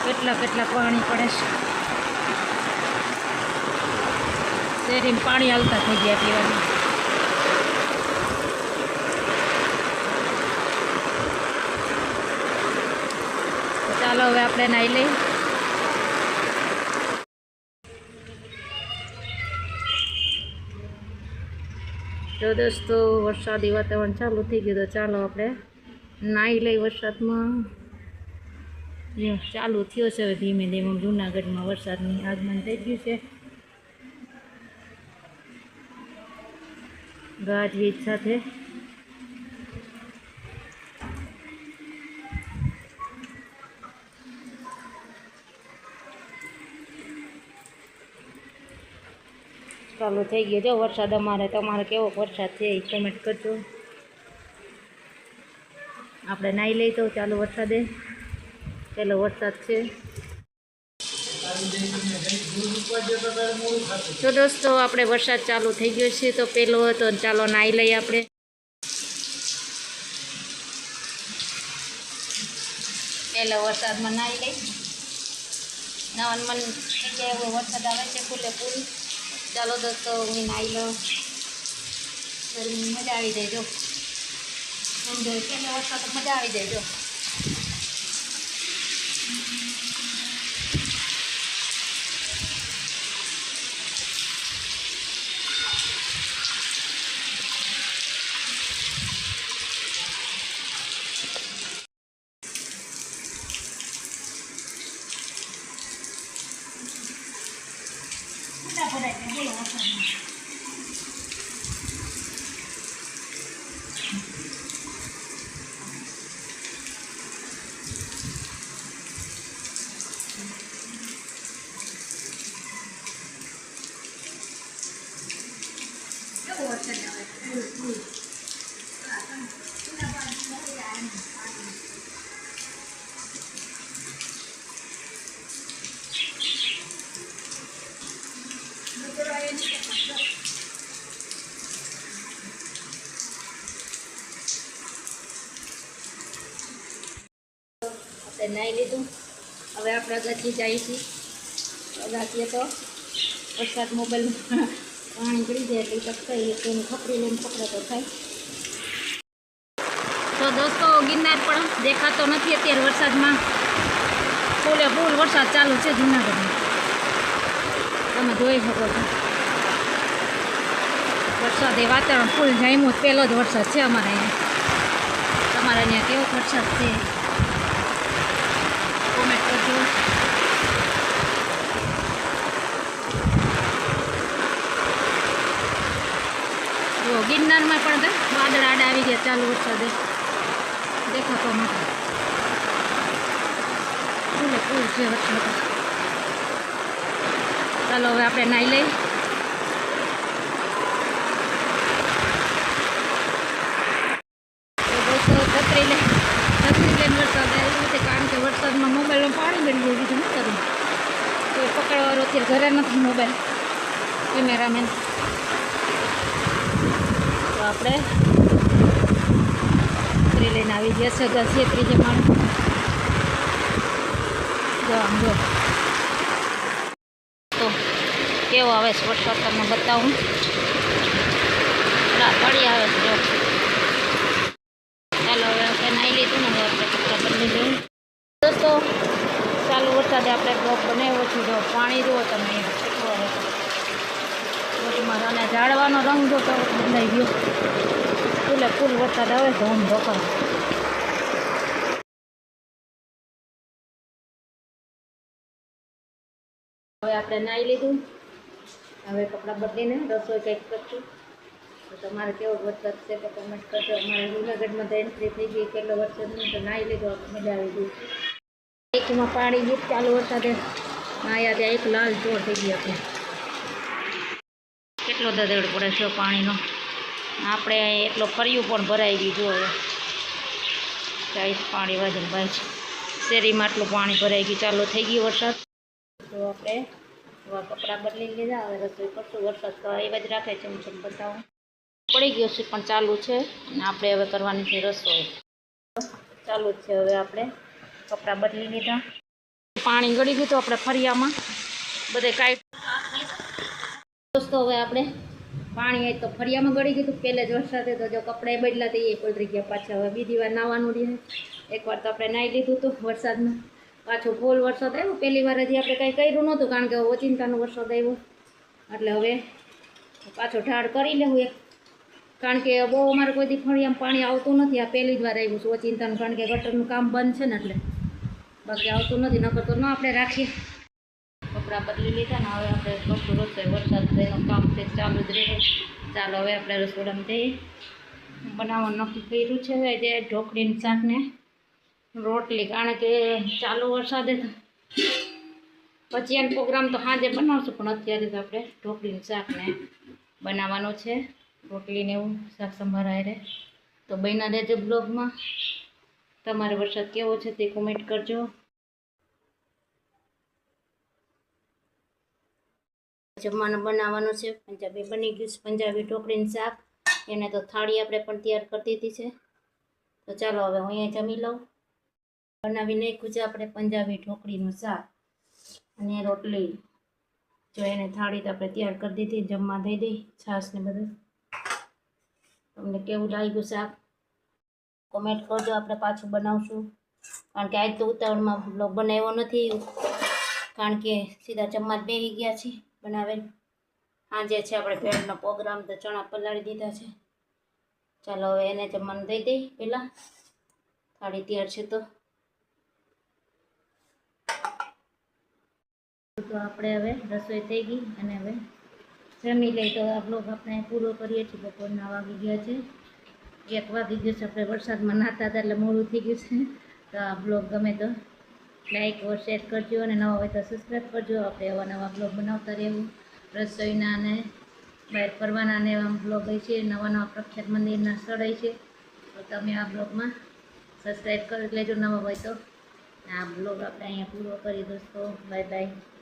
કેટલા પાણી પડે છે. શેરીમાં પાણી આવતા થઈ ગયા પીવાનું. ચાલો હવે આપણે નાહી લઈએ. તો દોસ્તો વરસાદી વાતાવરણ ચાલુ થઈ ગયું. તો ચાલો આપણે નાહી લઈ વરસાદમાં. ચાલુ થયો છે હવે ધીમે ધીમે. જૂનાગઢમાં વરસાદની આગમન થઈ ગયું છે ગાજવીજ સાથે. ચાલુ થઈ ગયો જો વરસાદ અમારે. તમારે કેવો વરસાદ છે એ કમેન્ટ કરજો. આપણે નાહી લઈ તો ચાલુ વરસાદે. પેલો વરસાદ છે. તો દોસ્તો આપણે વરસાદ ચાલુ થઈ ગયો છે. તો પેલો હતો ચાલો નાહી લઈએ આપણે. પેલો વરસાદમાં નાહી લઈ. નાવાનું મન થઈ જાય એવો વરસાદ આવે છે ફૂલે ફૂલ. ચાલો દોસ્તો હું નાહી લઉં. ગરમી મજા આવી જાય જો. એન્જોય પેલો વરસાદ મજા આવી જાય જો. નાહી લીધું. હવે આપણે અગાથી જઈએ છીએ. અગાથીએ તો વરસાદ મોબાઈલમાં પાણી પડી જાય એટલે ટપકાઈ તેને ખપરી લઈને પકડે તો થાય. તો દોસ્તો ગિરનાર પણ દેખાતો નથી અત્યારે વરસાદમાં. ફૂલે ફૂલ વરસાદ ચાલુ છે જૂનાગઢમાં. તમે જોઈ શકો છો વરસાદે વાતાવરણ ફૂલ જામ્યું. પહેલો જ વરસાદ છે અમારે અહીંયા. તમારે અહીંયા કેવો વરસાદ છે કોમેન્ટ કરજો. જો ગિરનારમાં પણ વાદળ આડા આવી ગયા ચાલુ વરસાદે. દેખાતો નથી. ફૂલે ફૂલ છે વરસાદ. ચાલો હવે આપણે નાહી લઈ. છત્રી લઈને વરસાદ આવ્યો છે કારણ કે વરસાદમાં મોબાઈલમાં પાણી ગળી ગયું. બીજું શું કરું. કોઈ પકડવાળો અત્યારે ઘરે નથી મોબાઈલ કેમેરામેન. તો આપણે છત્રી લઈને આવી ગયા છે. છેતરી છે માણસ. જો આમ જો તો કેવો આવે છે વરસાદ તમને બતાવું. તળી આવે છે જો. ચાલો હવે આપણે નાહી લીધું ને હવે આપણે કપડાં બદલી લઈએ. દોસ્તો ચાલુ વરસાદે આપણે બ્લોગ બનાવ્યો છે. જો પાણી જુઓ તમે કેટલું આવે છે. અને ઝાડવાનો રંગ જો તો બદલાઈ ગયો. ફૂલે ફૂલ વરસાદ આવે છે. હું રોકડ હવે આપણે નાહી લીધું. હવે કપડાં બદલીને રસોઈ કંઈક કરશું. તો તમારે કેવો વરસાદ છે તો કમેન્ટ કરજો. અમારે જૂનાગઢમાં તો એન્ટ્રી થઈ ગઈ. કેટલો વરસાદ નહીં તો નાહી લીધો. મજા આવી ગઈ. એકમાં પાણી ગયું ચાલુ વરસાદે. નાહ્યા ત્યાં એક લાલ ચોર થઈ ગઈ આપણે. કેટલો દદેડ પડે છે પાણીનો. આપણે એટલો ફર્યું પણ ભરાઈ ગયું. જો હવે ચાઈસ પાણી વાજીને ભાઈ છે. શેરીમાં આટલું પાણી ભરાઈ ગયું. ચાલુ થઈ ગયું વરસાદ. તો આપણે કપડાં બદલી લીધા. હવે રસોઈ કરશું. વરસાદ તો એવા જ રાખે છે. હું તમને બતાવું. પડી ગયો છે પણ ચાલુ છે. અને આપણે હવે કરવાની છે રસોઈ. ચાલુ જ છે. હવે આપણે કપડાં બદલી લીધા. પાણી ગળી ગયું હતું આપણે ફરિયામાં બધે કાંઈ દોસ્તો હવે આપણે પાણી હોય તો ફરિયામાં ગળી ગયું હતું પહેલે જ વરસાદે તો જો કપડાં બદલા તો એ પલળી ગયા પાછા હવે બીજી વાર નાવાનું રહે એકવાર તો આપણે નાહી લીધું હતું વરસાદમાં પાછો ફૂલ વરસાદ આવ્યો પહેલી વાર હજી આપણે કાંઈ કર્યું નહોતું કારણ કે ઓચિંતાનો વરસાદ આવ્યો એટલે હવે પાછો ઢાળ કરી લેવું એક કારણ કે બહુ અમારે કોઈ દી ફળિયામાં પાણી આવતું નથી આ પહેલી જ વાર આવ્યું છે ઓચિંતાનું કારણ કે ગટરનું કામ બંધ છે ને એટલે બાકી આવતું નથી નકર તો ન આપણે રાખીએ કપડાં બદલી લીધા ને હવે આપણે બધું રસોઈ વરસાદ એનું કામ છે ચાલુ જ રહે ચાલો હવે આપણે રસોડામાં જઈએ બનાવવાનું નક્કી કર્યું છે હવે જે ઢોકળીનું શાકને રોટલી કારણ કે ચાલુ વરસાદે તો પછી એનો પ્રોગ્રામ તો સાંજે બનાવશું પણ અત્યારે તો આપણે ઢોકળીનું શાકને બનાવવાનું છે રોટલીને એવું શાક સંભારાય રહે તો બન્યા રહેજો બ્લોગમાં તમારે વરસાદ કેવો છે તે કોમેન્ટ કરજો જમવાનું બનાવવાનું છે પંજાબી બની ગયું છે પંજાબી ઢોકળીનું શાક એને તો થાળી આપણે પણ તૈયાર કરી દીધી છે તો ચાલો હવે હું અહીંયા જમી લઉં બનાવી નાખ્યું છે આપણે પંજાબી ઢોકળીનું શાક અને રોટલી જો એને થાળી તો આપણે તૈયાર કરી દીધી જમવા દઈ દઈ છાશ ને બધું તમને કેવું લાગ્યું શાક કોમેન્ટ કરજો આપણે પાછું બનાવશું કારણ કે આજ તો ઉતાવળમાં બ્લોગ બનાવ્યો નથી કારણ કે સીધા જમવા જ બેસી ગયા છીએ બનાવેલ સાંજે છે આપણે ભેળનો પ્રોગ્રામ તો ચણા પલાળી દીધા છે ચાલો હવે એને જમવાનું દઈ દઈ પહેલાં થાળી તૈયાર છે તો આપણે હવે રસોઈ થઈ ગઈ અને હવે જમી લઈ તો આ બ્લોગ આપણે પૂરો કરીએ છીએ બપોરના વાગી ગયા છે 1 વાગી ગયો છે આપણે વરસાદમાં નાહતા હતા એટલે મોડું થઈ ગયું છે તો આ બ્લોગ ગમે તો લાઈક ઓર શેર કરજો અને નવા હોય તો સબસ્ક્રાઈબ કરજો આપણે એવા નવા બ્લોગ બનાવતા રહેવું રસોઈના અને બહાર ફરવાના ને એવા બ્લોગ હોય છે નવા નવા પ્રખ્યાત મંદિરના સ્થળ હોય છે તો તમે આ બ્લોગમાં સબસ્ક્રાઈબ કરી લેજો નવા હોય તો આ બ્લોગ આપણે અહીંયા પૂરો કરી દોસ્તો બાય બાય